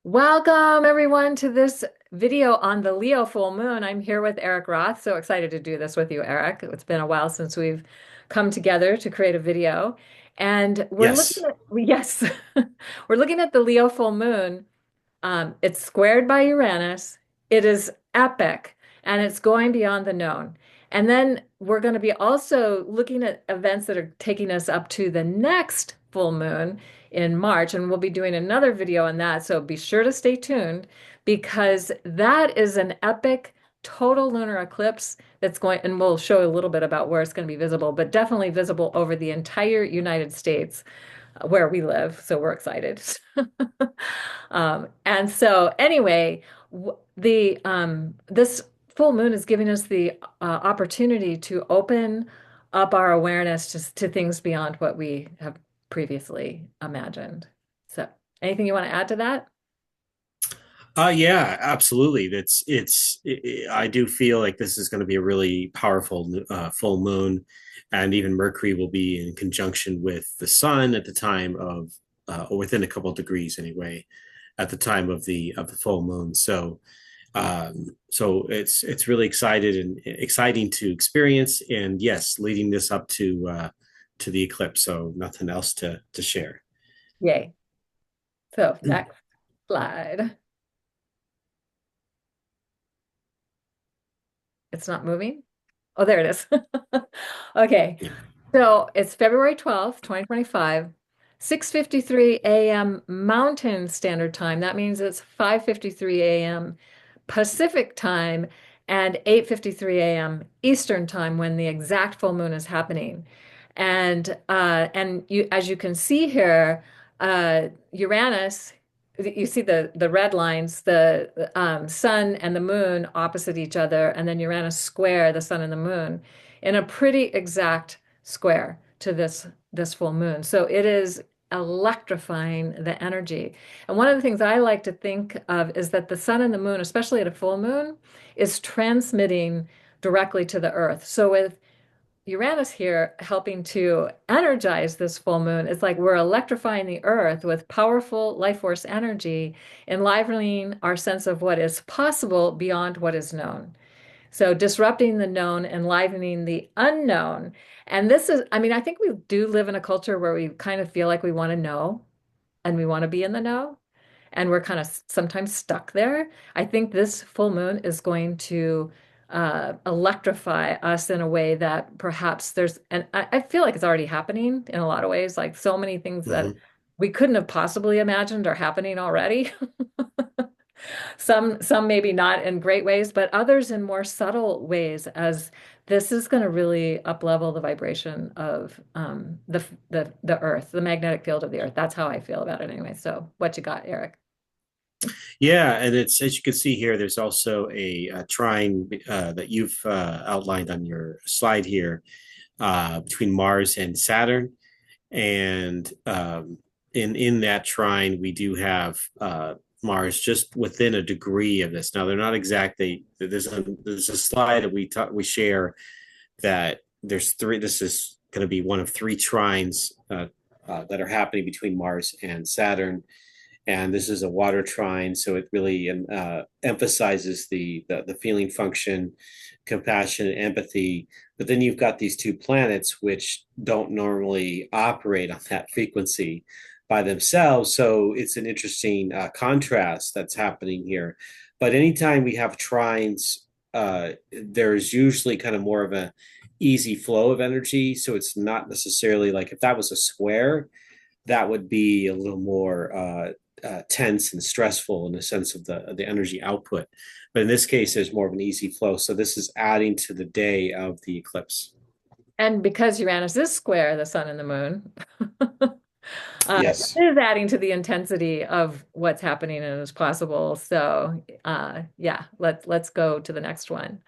Welcome everyone to this video on the Leo full moon. I'm here with Erik Roth. So excited to do this with you, Erik. It's been a while since we've come together to create a video. And we're looking Yes. at, yes, we're looking at the Leo full moon. It's squared by Uranus. It is epic and it's going beyond the known. And then we're going to be also looking at events that are taking us up to the next full moon in March. And we'll be doing another video on that. So be sure to stay tuned because that is an epic total lunar eclipse that's going, and we'll show a little bit about where it's going to be visible, but definitely visible over the entire United States where we live. So we're excited. And so anyway, the this full moon is giving us the opportunity to open up our awareness to things beyond what we have previously imagined. So, anything you want to add to that? Yeah, absolutely. I do feel like this is going to be a really powerful full moon, and even Mercury will be in conjunction with the sun at the time of, or within a couple of degrees anyway, at the time of the full moon. So it's really exciting to experience, and yes, leading this up to the eclipse. So nothing else to share. Yay. So, next slide. It's not moving. Oh, there it is. Okay. Yeah. So it's February 12th, 2025, 6:53 a.m. Mountain Standard Time. That means it's 5:53 a.m. Pacific Time and 8:53 a.m. Eastern Time when the exact full moon is happening. And you, as you can see here, Uranus, you see the red lines, the sun and the moon opposite each other, and then Uranus square the sun and the moon in a pretty exact square to this full moon. So it is electrifying the energy. And one of the things I like to think of is that the sun and the moon, especially at a full moon, is transmitting directly to the earth. So with Uranus here helping to energize this full moon, it's like we're electrifying the earth with powerful life force energy, enlivening our sense of what is possible beyond what is known. So disrupting the known, enlivening the unknown. And this is, I mean, I think we do live in a culture where we kind of feel like we want to know and we want to be in the know. And we're kind of sometimes stuck there. I think this full moon is going to electrify us in a way that perhaps there's, and I feel like it's already happening in a lot of ways. Like so many things that Mhm. we couldn't have possibly imagined are happening already. Some maybe not in great ways, but others in more subtle ways, as this is going to really up-level the vibration of the Earth, the magnetic field of the Earth. That's how I feel about it anyway. So, what you got, Erik? Yeah, and it's as you can see here, there's also a trine that you've outlined on your slide here between Mars and Saturn, and in that trine we do have Mars just within a degree of this. Now they're not exactly. There's a slide that we share that there's three. This is going to be one of three trines that are happening between Mars and Saturn, and this is a water trine, so it really emphasizes the feeling function, compassion, and empathy. But then you've got these two planets which don't normally operate on that frequency by themselves, so it's an interesting contrast that's happening here. But anytime we have trines, there's usually kind of more of a easy flow of energy, so it's not necessarily like if that was a square, that would be a little more tense and stressful in the sense of the energy output. But in this case, there's more of an easy flow. So this is adding to the day of the eclipse. And because Uranus is square, the sun and the moon, Yes. it is adding to the intensity of what's happening and is possible. So, yeah, let's go to the next one.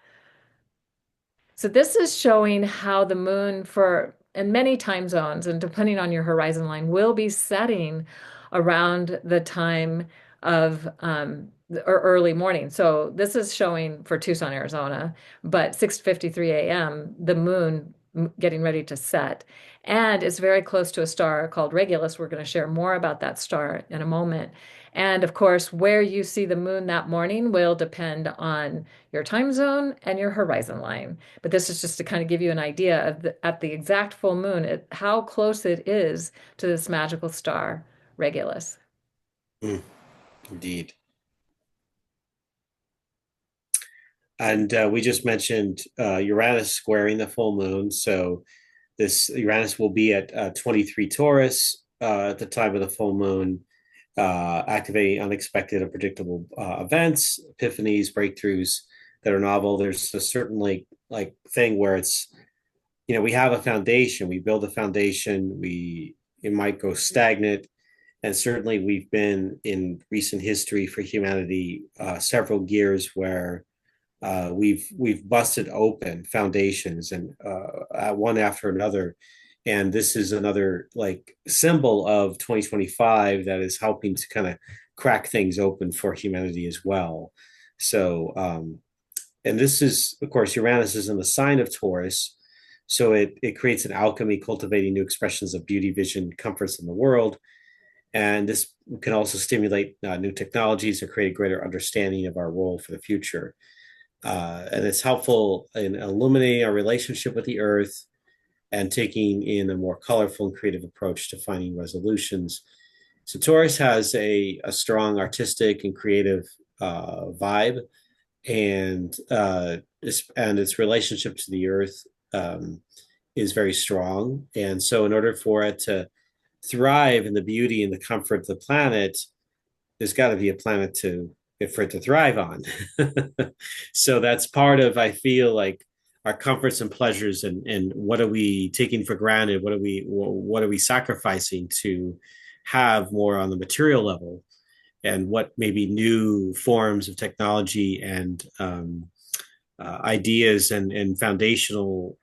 So this is showing how the moon for in many time zones and depending on your horizon line will be setting around the time of or early morning. So this is showing for Tucson, Arizona, but 6:53 a.m. the moon getting ready to set. And it's very close to a star called Regulus. We're going to share more about that star in a moment. And of course, where you see the moon that morning will depend on your time zone and your horizon line. But this is just to kind of give you an idea of at the exact full moon, how close it is to this magical star, Regulus. Mm, indeed. And we just mentioned Uranus squaring the full moon. So this Uranus will be at 23 Taurus at the time of the full moon, activating unexpected and predictable events, epiphanies, breakthroughs that are novel. There's a certain like thing where it's, we have a foundation, we build a foundation, it might go stagnant. And certainly we've been in recent history for humanity several years where we've busted open foundations and one after another, and this is another like symbol of 2025 that is helping to kind of crack things open for humanity as well. So and this is, of course, Uranus is in the sign of Taurus, so it creates an alchemy, cultivating new expressions of beauty, vision, comforts in the world. And this can also stimulate new technologies or create a greater understanding of our role for the future. And it's helpful in illuminating our relationship with the earth and taking in a more colorful and creative approach to finding resolutions. So Taurus has a strong artistic and creative vibe, and its relationship to the earth is very strong. And so, in order for it to thrive in the beauty and the comfort of the planet, there's got to be a planet for it to thrive on. So that's part of, I feel like, our comforts and pleasures, and what are we taking for granted? What are we sacrificing to have more on the material level? And what maybe new forms of technology and ideas and foundational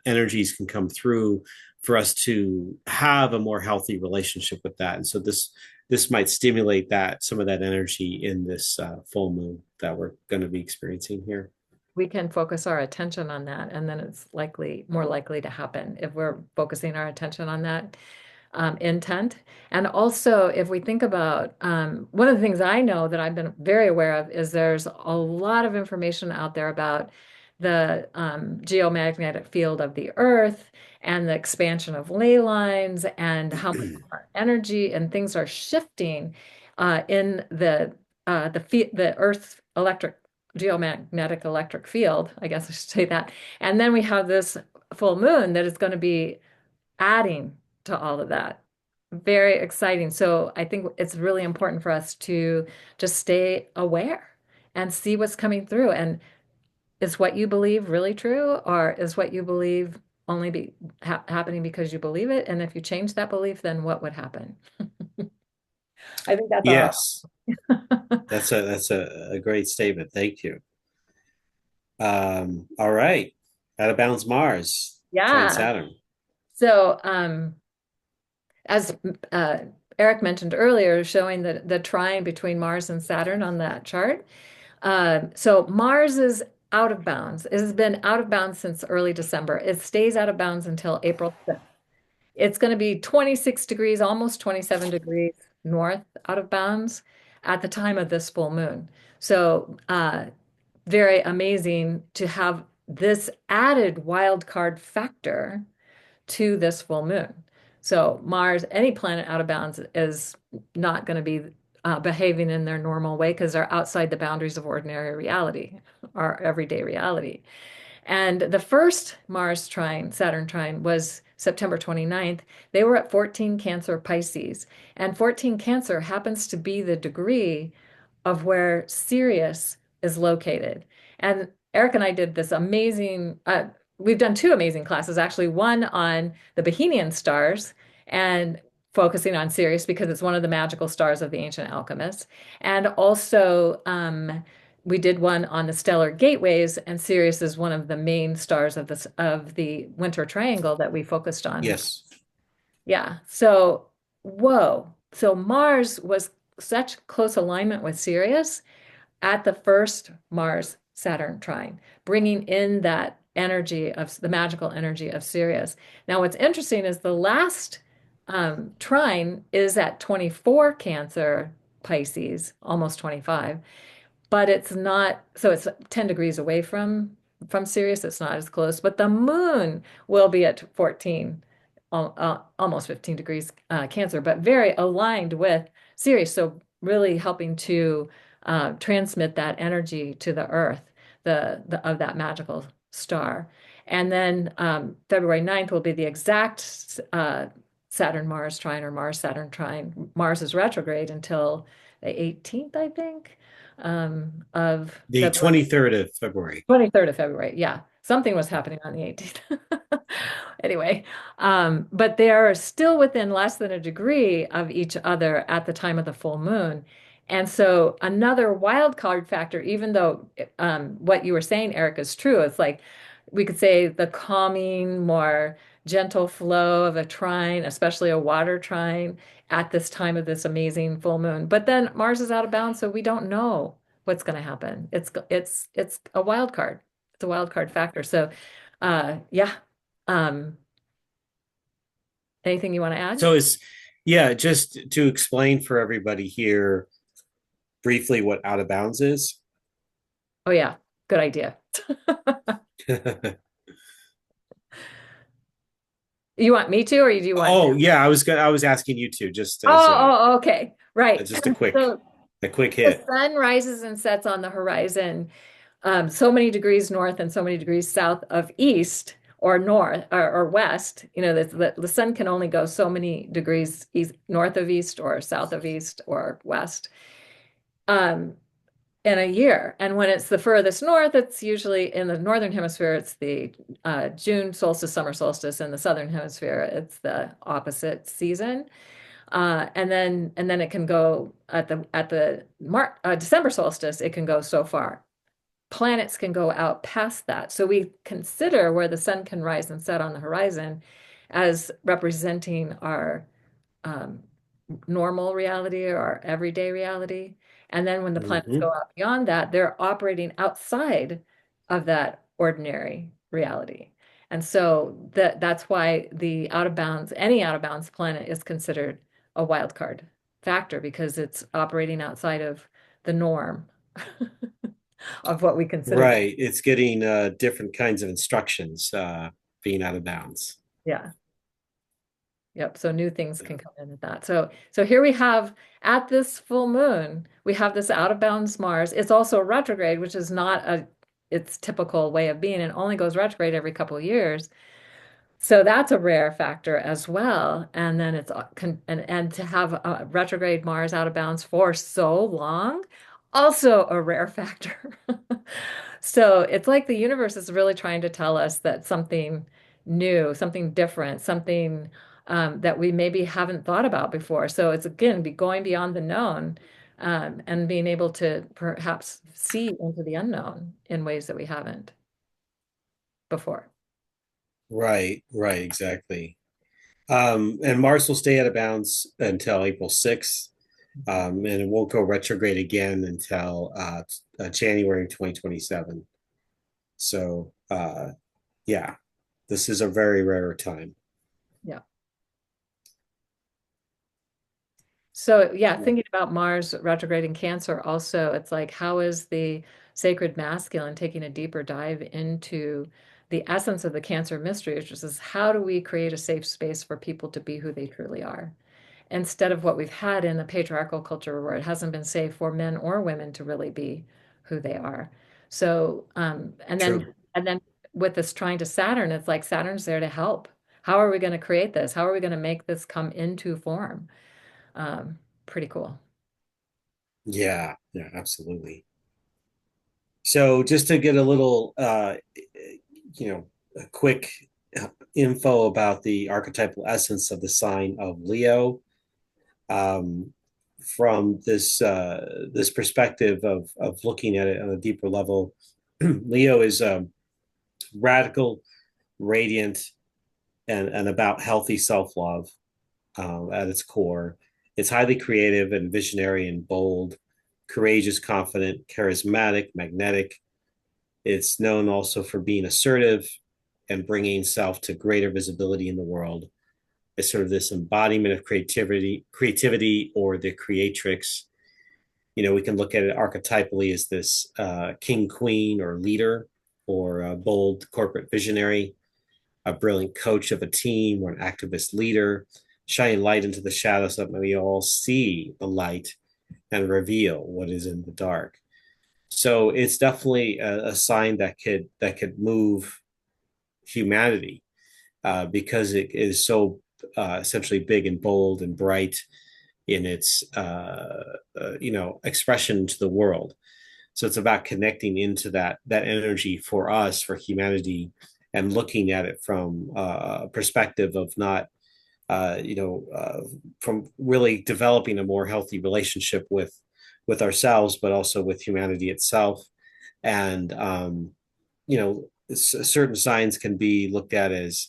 energies can come through for us to have a more healthy relationship with that. And so this might stimulate some of that energy in this full moon that we're going to be experiencing here. We can focus our attention on that, and then it's more likely to happen if we're focusing our attention on that intent. And also, if we think about one of the things I know that I've been very aware of is there's a lot of information out there about the geomagnetic field of the Earth and the expansion of ley lines and how much more energy and things are shifting in the Earth's geomagnetic electric field, I guess I should say that. And then we have this full moon that is going to be adding to all of that. Very exciting. So I think it's really important for us to just stay aware and see what's coming through. And is what you believe really true, or is what you believe only happening because you believe it? And if you change that belief, then what would happen? I think that's our. Yes, that's a great statement. Thank you. All right. Out of Bounds Mars, trine Yeah. Saturn. So as Erik mentioned earlier, showing the trine between Mars and Saturn on that chart. So Mars is out of bounds. It has been out of bounds since early December. It stays out of bounds until April 5th. It's going to be 26 degrees, almost 27 degrees north out of bounds at the time of this full moon. So very amazing to have this added wild card factor to this full moon. So Mars, any planet out of bounds is not going to be behaving in their normal way because they're outside the boundaries of ordinary reality, our everyday reality. And the first Mars trine, Saturn trine, was September 29th. They were at 14 Cancer Pisces. And 14 Cancer happens to be the degree of where Sirius is located. And Erik and I did this amazing, we've done two amazing classes, actually, one on the Bohemian stars and focusing on Sirius because it's one of the magical stars of the ancient alchemists. And also, we did one on the stellar gateways, and Sirius is one of the main stars of the winter triangle that we focused on. Yes. Yeah. So, whoa. So Mars was such close alignment with Sirius at the first Mars Saturn trine, bringing in that energy of the magical energy of Sirius. Now, what's interesting is the last trine is at 24 Cancer Pisces, almost 25, but it's not, so it's 10 degrees away from Sirius. It's not as close, but the moon will be at 14, almost 15 degrees Cancer, but very aligned with Sirius. So really helping to transmit that energy to the Earth, the of that magical star. And then February 9th will be the exact Saturn-Mars trine or Mars-Saturn trine. Mars is retrograde until the 18th, I think, of The February. 23rd of February. 23rd of February. Yeah. Something was happening on the 18th. Anyway, but they are still within less than a degree of each other at the time of the full moon. And so another wild card factor, even though what you were saying, Eric, is true, it's like we could say the calming, more gentle flow of a trine, especially a water trine at this time of this amazing full moon. But then Mars is out of bounds, so we don't know what's going to happen. It's a wild card. It's a wild card factor. So, yeah. Um, Anything you want to add? So it's, yeah, just to explain for everybody here briefly what out of bounds is. Oh yeah, good idea. You want me to, or do you want to? Oh yeah, I was asking you to just as Okay. Right. just So a quick the hit. sun rises and sets on the horizon, so many degrees north and so many degrees south of east or north or west. You know, the sun can only go so many degrees east, north of east or south of east or west. Um, in a year. And when it's the furthest north, it's usually in the northern hemisphere, it's the June solstice, summer solstice. In the southern hemisphere, it's the opposite season. And then it can go at the December solstice, it can go so far. Planets can go out past that. So we consider where the sun can rise and set on the horizon as representing our um, normal reality or our everyday reality. And then when the planets go Hmm. out beyond that, they're operating outside of that ordinary reality. And so that's why the out of bounds, any out of bounds planet is considered a wild card factor because it's operating outside of the norm of what we consider. Right. It's getting different kinds of instructions being out of bounds. Yeah. Yep. So new things can come in at that. So here we have at this full moon, we have this out of bounds Mars. It's also retrograde, which is not its typical way of being. It only goes retrograde every couple of years. So that's a rare factor as well. And then and to have a retrograde Mars out of bounds for so long, also a rare factor. So it's like the universe is really trying to tell us that something new, something different, something that we maybe haven't thought about before. So it's again be going beyond the known and being able to perhaps see into the unknown in ways that we haven't before. Right, right, exactly. And Mars will stay out of bounds until April 6th, and it won't go retrograde again until January 2027. So, yeah, this is a very rare time. Yeah. So, yeah, thinking about Mars retrograde in Cancer also, it's like, how is the sacred masculine taking a deeper dive into the essence of the Cancer mystery, which is how do we create a safe space for people to be who they truly are, instead of what we've had in the patriarchal culture where it hasn't been safe for men or women to really be who they are. So, True. and then with this trying to Saturn, it's like Saturn's there to help. How are we going to create this? How are we going to make this come into form? Pretty cool. Yeah, yeah, absolutely. So, just to get a little, a quick info about the archetypal essence of the sign of Leo, um, from this perspective of looking at it on a deeper level. Leo is radical, radiant, and about healthy self love at its core. It's highly creative and visionary and bold, courageous, confident, charismatic, magnetic. It's known also for being assertive and bringing self to greater visibility in the world. It's sort of this embodiment of creativity or the creatrix. We can look at it archetypally as this king, queen, or leader, or a bold corporate visionary, a brilliant coach of a team, or an activist leader, shining light into the shadows so that we all see the light and reveal what is in the dark. So it's definitely a sign that could move humanity because it is so essentially big and bold and bright in its expression to the world. So it's about connecting into that energy for us, for humanity, and looking at it from a perspective of not from really developing a more healthy relationship with ourselves, but also with humanity itself. And certain signs can be looked at as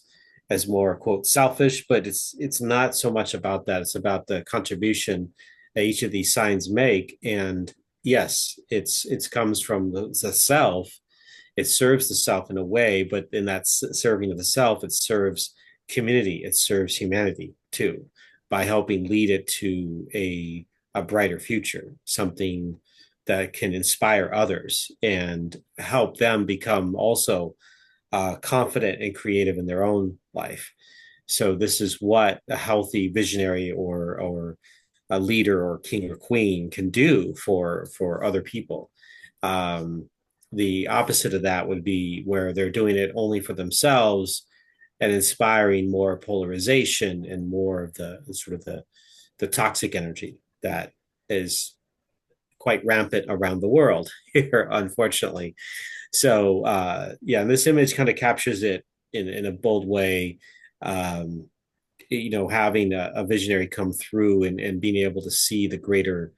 more quote selfish, but it's not so much about that. It's about the contribution that each of these signs make. And yes, it comes from the self. It serves the self in a way, but in that serving of the self, it serves community. It serves humanity too, by helping lead it to a brighter future, something that can inspire others and help them become also confident and creative in their own life. So this is what a healthy visionary or a leader or king or queen can do for other people. Um, the opposite of that would be where they're doing it only for themselves and inspiring more polarization and more of the sort of the toxic energy that is quite rampant around the world here, unfortunately. So yeah, and this image kind of captures it in a bold way. Um, having a visionary come through and being able to see the greater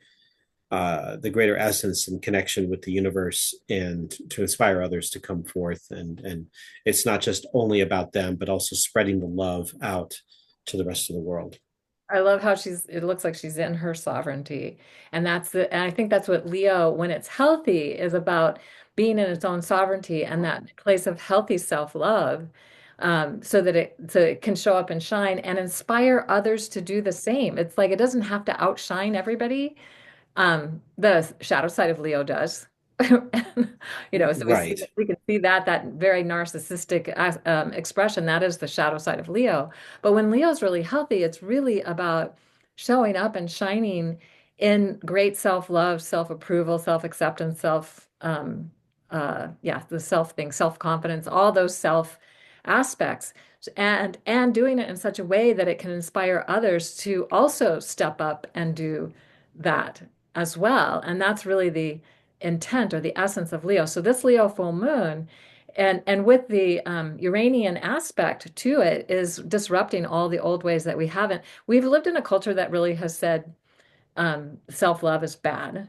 essence and connection with the universe and to inspire others to come forth. And it's not just only about them, but also spreading the love out to the rest of the world. I love how it looks like she's in her sovereignty. And I think that's what Leo, when it's healthy, is about being in its own sovereignty and that place of healthy self-love, so it can show up and shine and inspire others to do the same. It's like it doesn't have to outshine everybody. The shadow side of Leo does. And, so Right. we can see that very narcissistic expression, that is the shadow side of Leo. But when Leo's really healthy, it's really about showing up and shining in great self-love, self-approval, self-acceptance, the self thing, self-confidence, all those self aspects, and doing it in such a way that it can inspire others to also step up and do that as well. And that's really the intent or the essence of Leo. So this Leo full moon, and with the Uranian aspect to it, is disrupting all the old ways that we haven't. We've lived in a culture that really has said self-love is bad.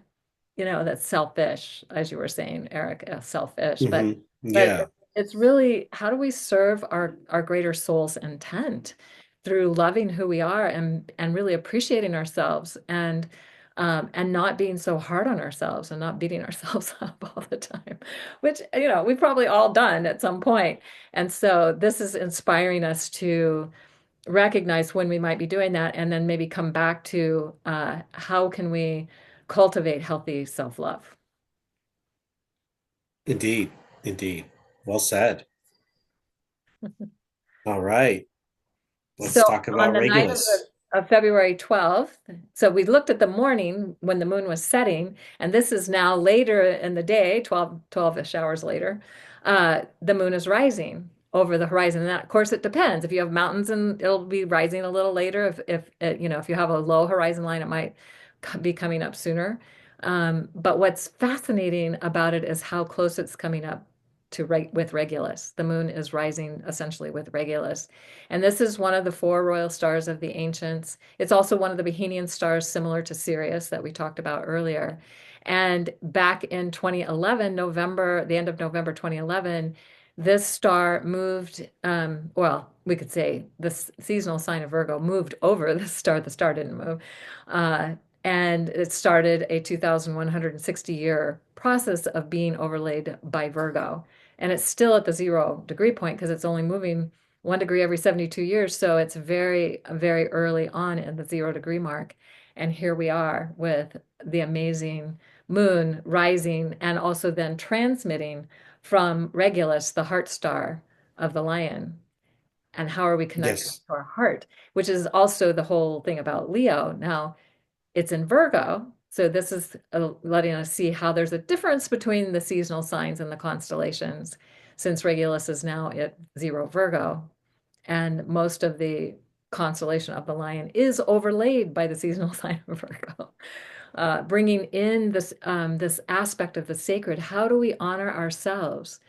That's selfish, as you were saying, Erik, selfish. But Mm-hmm. but Yeah. it's really, how do we serve our greater soul's intent through loving who we are and really appreciating ourselves and not being so hard on ourselves and not beating ourselves up all the time, which we've probably all done at some point. And so this is inspiring us to recognize when we might be doing that and then maybe come back to how can we cultivate healthy self-love. Indeed. Indeed. Well said. All right. Let's So talk on about the night Regulus. of February 12th, so we looked at the morning when the moon was setting, and this is now later in the day, 12-ish hours later, the moon is rising over the horizon. And that, of course, it depends. If you have mountains, and it'll be rising a little later. If you have a low horizon line, it might be coming up sooner. But what's fascinating about it is how close it's coming up with Regulus. The moon is rising essentially with Regulus. And this is one of the four royal stars of the ancients. It's also one of the Bohemian stars, similar to Sirius that we talked about earlier. And back in 2011, the end of November 2011, this star moved, we could say the seasonal sign of Virgo moved over the star. The star didn't move. And it started a 2,160-year process of being overlaid by Virgo. And it's still at the 0 degree point because it's only moving 1 degree every 72 years. So it's very, very early on in the 0 degree mark. And here we are with the amazing moon rising and also then transmitting from Regulus, the heart star of the lion. And how are we connecting Yes. to our heart, which is also the whole thing about Leo. Now, it's in Virgo. So this is letting us see how there's a difference between the seasonal signs and the constellations, since Regulus is now at 0 Virgo, and most of the constellation of the lion is overlaid by the seasonal sign of Virgo. Bringing in this aspect of the sacred. How do we honor ourselves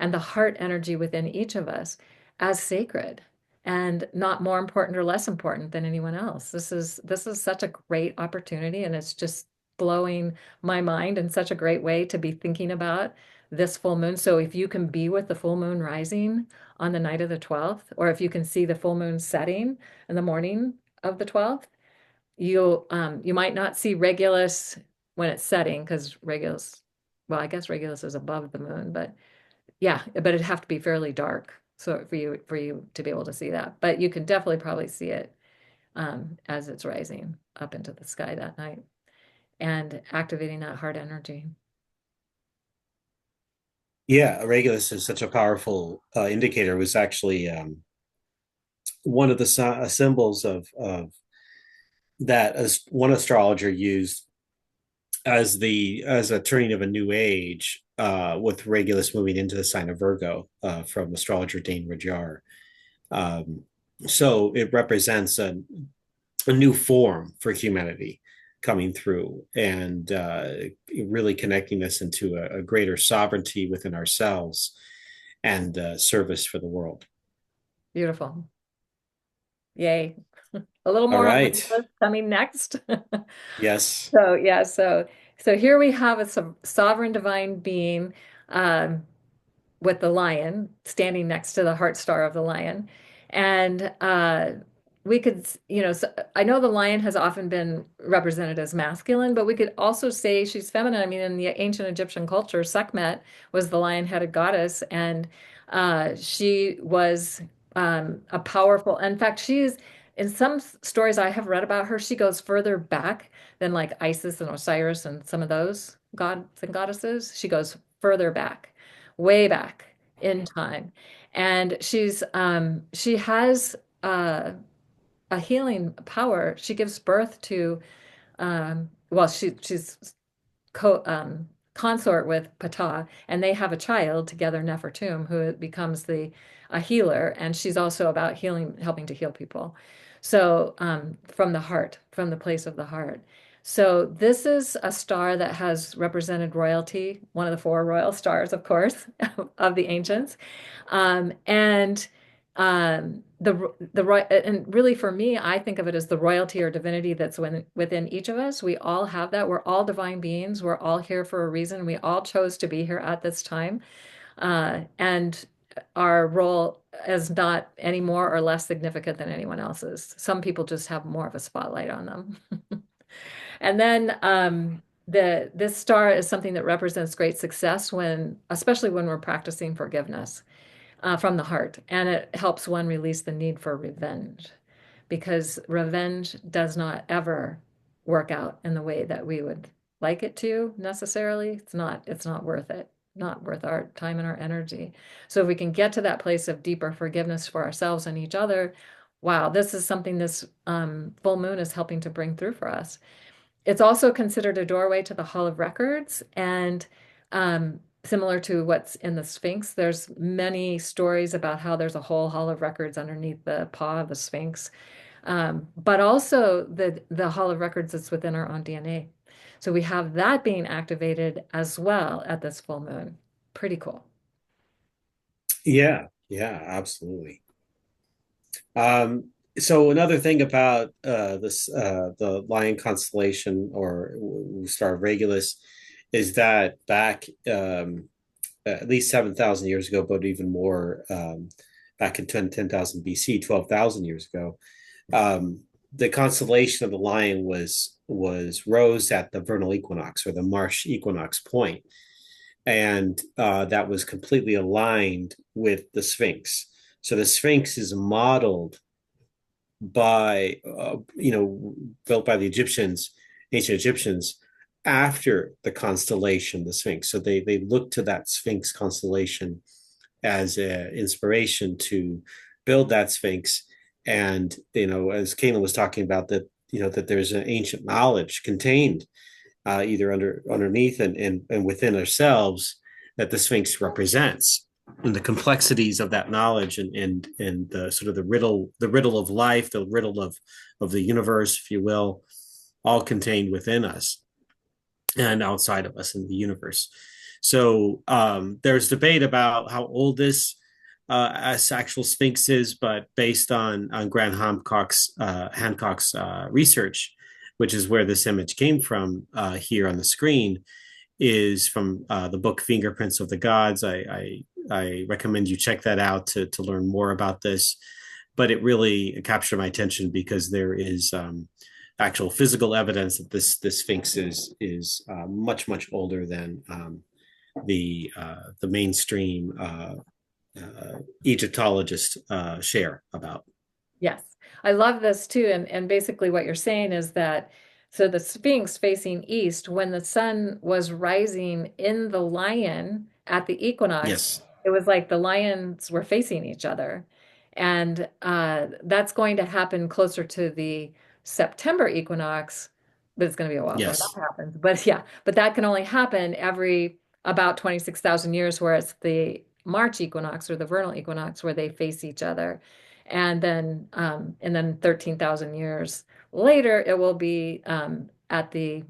and the heart energy within each of us as sacred and not more important or less important than anyone else? This is such a great opportunity, and it's just blowing my mind in such a great way to be thinking about this full moon. So if you can be with the full moon rising on the night of the 12th, or if you can see the full moon setting in the morning of the 12th, you might not see Regulus when it's setting, because Regulus, well, I guess Regulus is above the moon, but yeah, but it'd have to be fairly dark so for you to be able to see that. But you can definitely probably see it as it's rising up into the sky that night and activating that heart energy. Yeah, Regulus is such a powerful indicator. It was actually one of the symbols of that as one astrologer used as a turning of a new age with Regulus moving into the sign of Virgo from astrologer Dane Rajar. Um, so it represents a new form for humanity coming through and really connecting us into a greater sovereignty within ourselves and service for the world. Beautiful. Yay. A little All more on right. Regulus coming next. Yes. So yeah, so here we have a sovereign divine being, um, with the lion standing next to the heart star of the lion. And we could, so I know the lion has often been represented as masculine, but we could also say she's feminine. I mean, in the ancient Egyptian culture, Sekhmet was the lion-headed goddess, and she was a powerful, in fact, she's in some stories I have read about her, she goes further back than like Isis and Osiris and some of those gods and goddesses. She goes further back, way back in time. And she has a healing power. She gives birth to well, she's co consort with Ptah, and they have a child together, Nefertum, who becomes the a healer, and she's also about healing, helping to heal people. So from the heart, from the place of the heart. So this is a star that has represented royalty, one of the four royal stars, of course, of the ancients, and and really for me, I think of it as the royalty or divinity that's within each of us. We all have that. We're all divine beings. We're all here for a reason. We all chose to be here at this time, and our role is not any more or less significant than anyone else's. Some people just have more of a spotlight on them. And then this star is something that represents great success when, especially when we're practicing forgiveness from the heart. And it helps one release the need for revenge, because revenge does not ever work out in the way that we would like it to necessarily. It's not worth it, not worth our time and our energy. So if we can get to that place of deeper forgiveness for ourselves and each other, wow, this is something this full moon is helping to bring through for us. It's also considered a doorway to the Hall of Records, and similar to what's in the Sphinx, there's many stories about how there's a whole Hall of Records underneath the paw of the Sphinx, but also the Hall of Records that's within our own DNA. So we have that being activated as well at this full moon. Pretty cool. Yeah. Yeah. Absolutely. So another thing about the Lion constellation or star Regulus is that back at least 7,000 years ago, but even more back in 10,000 BC, 12,000 years ago, the constellation of the Lion rose at the vernal equinox or the March equinox point, and that was completely aligned with the Sphinx. So the Sphinx is modeled by built by the Egyptians, ancient Egyptians, after the constellation, the Sphinx. So they look to that Sphinx constellation as an inspiration to build that Sphinx. And as Cayelin was talking about, that that there's an ancient knowledge contained either underneath and within ourselves that the Sphinx represents, and the complexities of that knowledge and the sort of the riddle of life, the riddle of the universe, if you will, all contained within us and outside of us in the universe. So there's debate about how old this actual Sphinx is, but based on Grant Hancock's research, which is where this image came from here on the screen, is from the book Fingerprints of the Gods. I recommend you check that out to learn more about this. But it really captured my attention because there is actual physical evidence that this Sphinx is much older than the mainstream Egyptologists share about. Yes, I love this too. And basically, what you're saying is that so the Sphinx facing east, when the sun was rising in the lion at the equinox, Yes, it was like the lions were facing each other. And that's going to happen closer to the September equinox, but it's going to be a while before yes, that happens. But yeah, but that can only happen every about 26,000 years, whereas the March equinox or the vernal equinox, where they face each other. And then 13,000 years later, it will be at the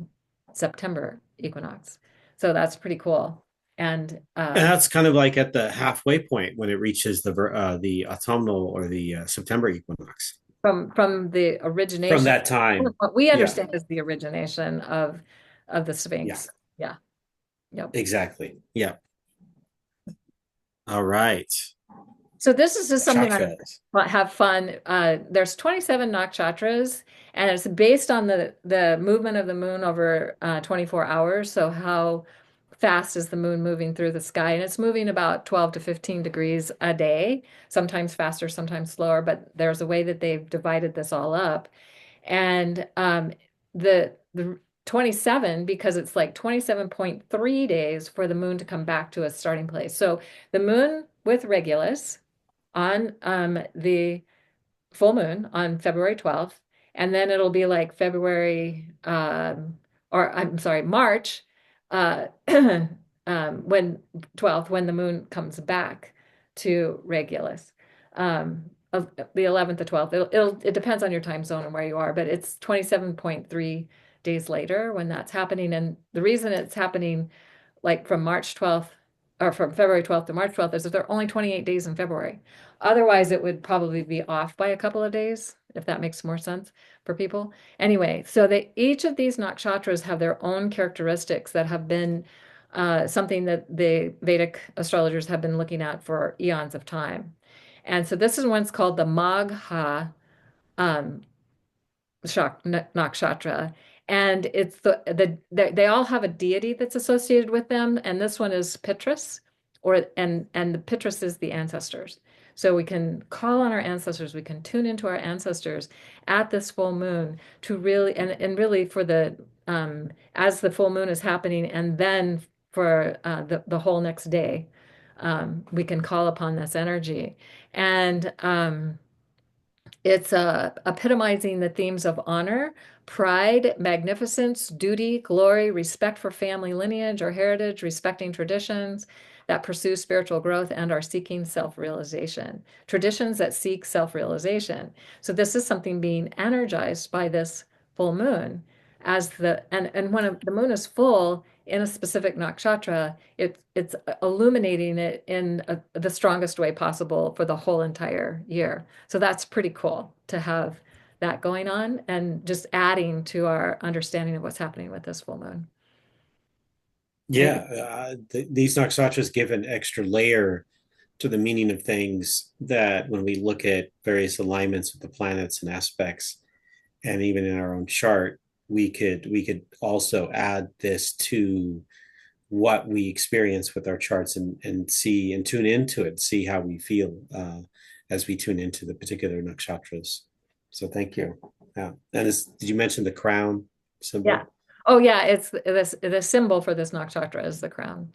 September equinox. So that's pretty cool. And and that's kind of like at the halfway point when it reaches the autumnal or the September equinox. from the From origination, that time, what we yeah, understand is the origination of the yeah, Sphinx. Yeah. Yep. exactly, yeah. All right, So this is just something chakras. I have fun. There's 27 nakshatras, and it's based on the movement of the moon over 24 hours. So how fast is the moon moving through the sky? And it's moving about 12 to 15 degrees a day, sometimes faster, sometimes slower, but there's a way that they've divided this all up. And the 27, because it's like 27.3 days for the moon to come back to a starting place. So the moon with Regulus on the full moon on February 12th, and then it'll be like February or I'm sorry, March when 12th when the moon comes back to Regulus. Of the 11th to 12th. It depends on your time zone and where you are, but it's 27.3 days later when that's happening. And the reason it's happening like from March 12th or from February 12th to March 12th is that there are only 28 days in February. Otherwise, it would probably be off by a couple of days, if that makes more sense for people. Anyway, so each of these nakshatras have their own characteristics that have been something that the Vedic astrologers have been looking at for eons of time. And so this is one's called the Magha um, nakshatra, and it's they all have a deity that's associated with them, and this one is Petrus, and the Petrus is the ancestors. So we can call on our ancestors, we can tune into our ancestors at this full moon to really and really for the as the full moon is happening, and then for the whole next day, we can call upon this energy, and it's epitomizing the themes of honor, pride, magnificence, duty, glory, respect for family lineage or heritage, respecting traditions that pursue spiritual growth and are seeking self-realization. Traditions that seek self-realization. So this is something being energized by this full moon as and when the moon is full in a specific nakshatra, it's illuminating it in the strongest way possible for the whole entire year. So that's pretty cool to have that going on and just adding to our understanding of what's happening with this full moon. Yeah, Anything? these nakshatras give an extra layer to the meaning of things that when we look at various alignments with the planets and aspects, and even in our own chart, we could also add this to what we experience with our charts and see and tune into it, see how we feel as we tune into the particular nakshatras. So thank you. Yeah. And did you mention the crown Yeah. symbol? Oh, yeah. It's the symbol for this nakshatra is the crown.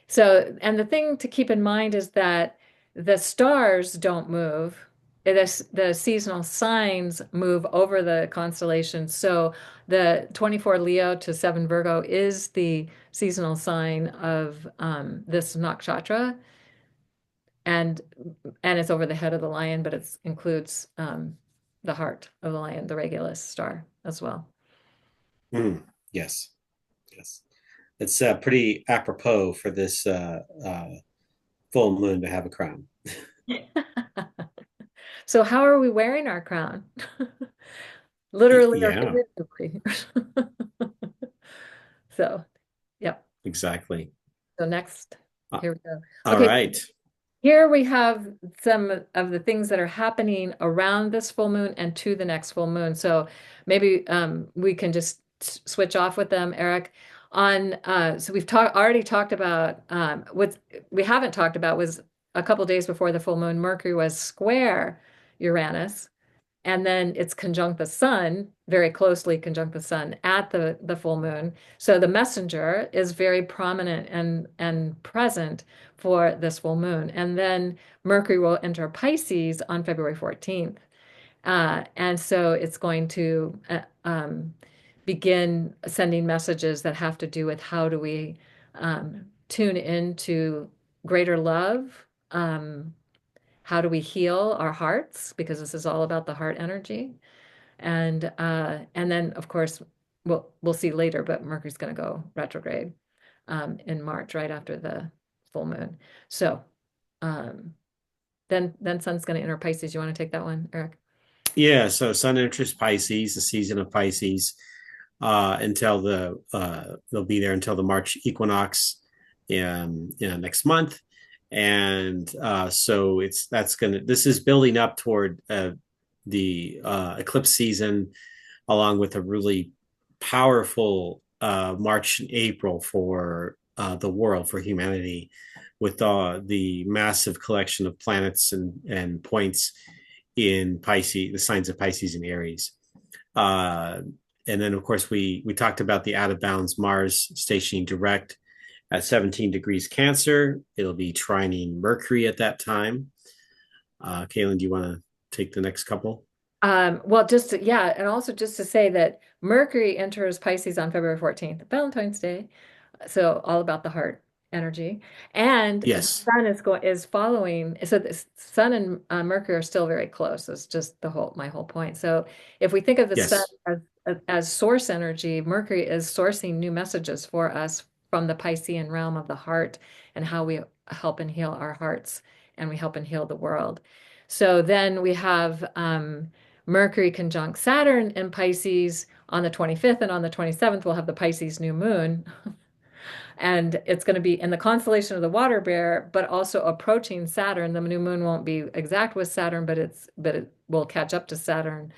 So, and the thing to keep in mind is that the stars don't move. The seasonal signs move over the constellations. So the 24 Leo to 7 Virgo is the seasonal sign of this nakshatra, and and it's over the head of the lion, but it includes the heart of the lion, the Regulus star as well. Mm, yes, yes. It's pretty apropos for this full moon to have a crown. So how are we wearing our crown? Literally or Yeah, figuratively. So, yep. exactly. So next, Uh, here we go. all Okay, right. here we have some of the things that are happening around this full moon and to the next full moon. So maybe we can just switch off with them, Eric. On so we've already talked about what we haven't talked about was a couple days before the full moon, Mercury was square Uranus. And then it's conjunct the sun, very closely conjunct the sun at the full moon. So the messenger is very prominent and present for this full moon. And then Mercury will enter Pisces on February 14th. And so it's going to begin sending messages that have to do with how do we tune into greater love, how do we heal our hearts, because this is all about the heart energy. And then of course we'll see later, but Mercury's going to go retrograde in March, right after the full moon. So um, then Sun's going to enter Pisces. You want to take that one, Eric? Yeah, so Sun enters Pisces, the season of Pisces, until they'll be there until the March equinox next month. And so this is building up toward the eclipse season, along with a really powerful March and April for the world, for humanity, with the massive collection of planets and points in Pisces, the signs of Pisces and Aries. Uh, and then, of course, we talked about the out of bounds Mars stationing direct at 17 degrees Cancer. It'll be trining Mercury at that time. Cayelin, do you want to take the next couple? Well, yeah, and also just to say that Mercury enters Pisces on February 14th, Valentine's Day. So all about the heart energy. And the Yes, sun is following. So the sun and Mercury are still very close. That's just my whole point. So if we think of the sun yes. as source energy, Mercury is sourcing new messages for us from the Piscean realm of the heart and how we help and heal our hearts and we help and heal the world. So then we have Mercury conjunct Saturn in Pisces on the 25th, and on the 27th we'll have the Pisces new moon. And it's going to be in the constellation of the water bear, but also approaching Saturn. The new moon won't be exact with Saturn, but it will catch up to Saturn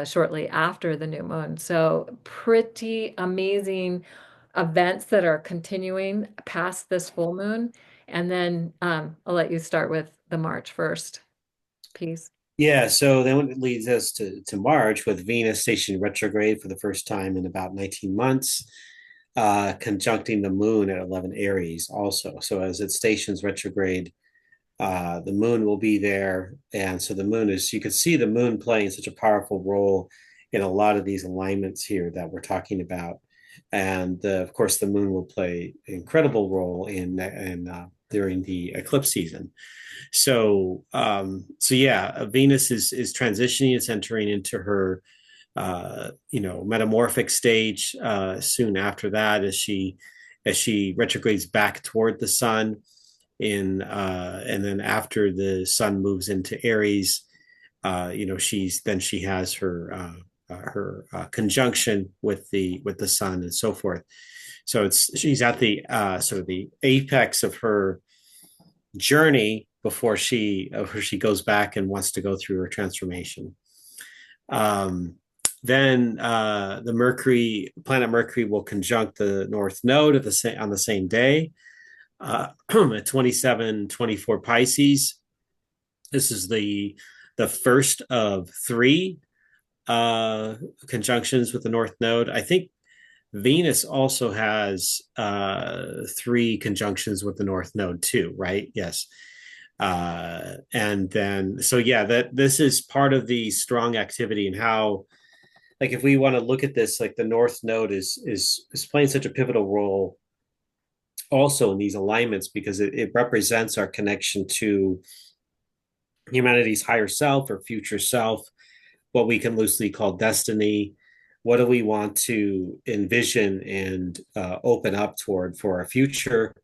shortly after the new moon. So pretty amazing events that are continuing past this full moon. And then I'll let you start with the March 1st piece. Yeah, so then it leads us to March with Venus stationed retrograde for the first time in about 19 months, conjuncting the moon at 11 Aries also. So as it stations retrograde, the moon will be there. And so the moon is, you can see the moon playing such a powerful role in a lot of these alignments here that we're talking about. And of course, the moon will play an incredible role in during the eclipse season. So yeah, Venus is transitioning. It's entering into her metamorphic stage soon after that, as she retrogrades back toward the sun and then after the sun moves into Aries, she has her conjunction with the sun and so forth. So she's at the sort of the apex of her journey before she goes back and wants to go through her transformation. Um, then the planet Mercury will conjunct the North Node on the same day at 2724 Pisces. This is the first of three conjunctions with the North Node. I think Venus also has three conjunctions with the North Node too, right? Yes. And then, so yeah, that this is part of the strong activity and how, like, if we want to look at this, like the North Node is playing such a pivotal role also in these alignments because it represents our connection to humanity's higher self or future self, what we can loosely call destiny. What do we want to envision and open up toward for our future?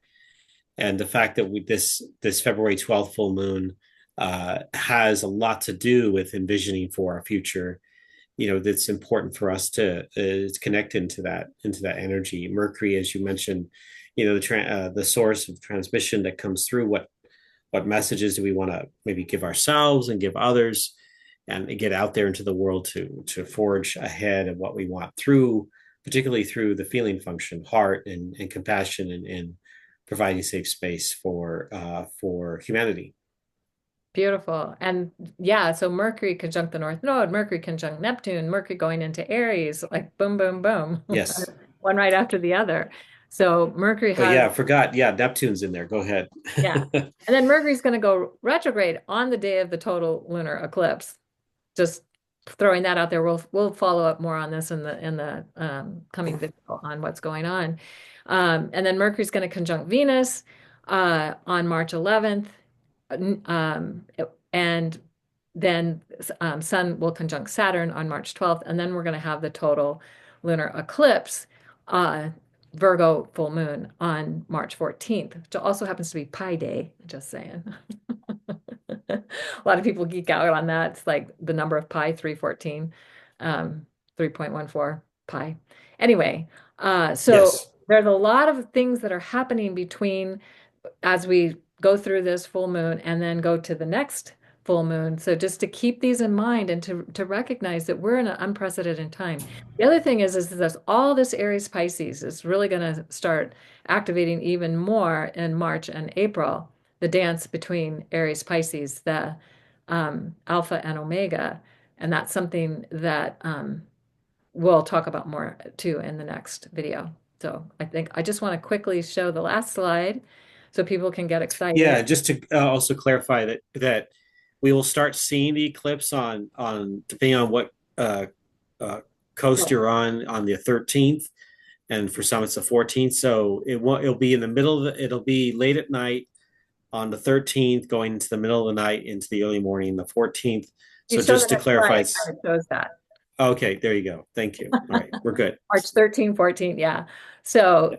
And the fact that this February 12th full moon has a lot to do with envisioning for our future. That's important for us to connect into that energy. Mercury, as you mentioned, the source of transmission that comes through. What messages do we want to maybe give ourselves and give others, and get out there into the world to forge ahead of what we want particularly through the feeling function, heart and compassion and providing safe space for humanity. Beautiful. And yeah, so Mercury conjunct the North Node, Mercury conjunct Neptune, Mercury going into Aries, like boom, boom, boom, Yes. one right after the other. So Mercury Oh has, yeah, I forgot. Yeah, Neptune's in there. Go ahead. yeah. And then Mercury's going to go retrograde on the day of the total lunar eclipse. Just throwing that out there. We'll follow up more on this in the coming video on what's going on. And then Mercury's going to conjunct Venus on March 11th. Um, and then Sun will conjunct Saturn on March 12th, and then we're going to have the total lunar eclipse, uh, Virgo full moon on March 14th, which also happens to be Pi Day, just saying. A lot of people geek out on that. It's like the number of pi, 314, 3.14 pi. Anyway, so Yes. there's a lot of things that are happening between as we go through this full moon and then go to the next full moon. So just to keep these in mind and to recognize that we're in an unprecedented time. The other thing is that all this Aries Pisces is really going to start activating even more in March and April, the dance between Aries Pisces, the Alpha and Omega. And that's something that we'll talk about more too in the next video. So I think I just want to quickly show the last slide so people can get excited. Yeah, just to also clarify that we will start seeing the eclipse on depending on what uh, coast Well, you're on the 13th, and for some it's the 14th. So it'll be in the middle of it'll be late at night on the 13th, going into the middle of the night into the early morning, the 14th. you So show the just to next slide, clarify, it kind of shows that. okay, there you go. Thank you. All right, we're good. March 13, 14, yeah. So,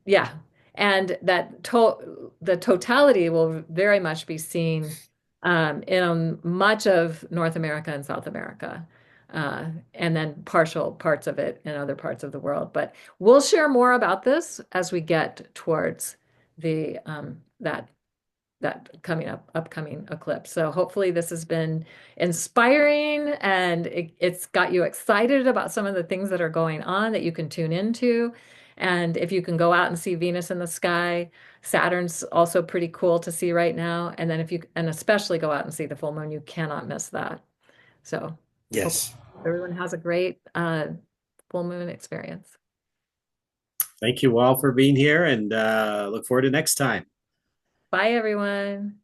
yeah. And the totality will very much be seen in much of North America and South America, and then partial parts of it in other parts of the world. But we'll share more about this as we get towards the that upcoming eclipse. So hopefully this has been inspiring and it's got you excited about some of the things that are going on that you can tune into. And if you can go out and see Venus in the sky, Saturn's also pretty cool to see right now. And then and especially go out and see the full moon, you cannot miss that. So hope Yes. everyone has a great full moon experience. Thank you all for being here, and look forward to next time. Bye, everyone.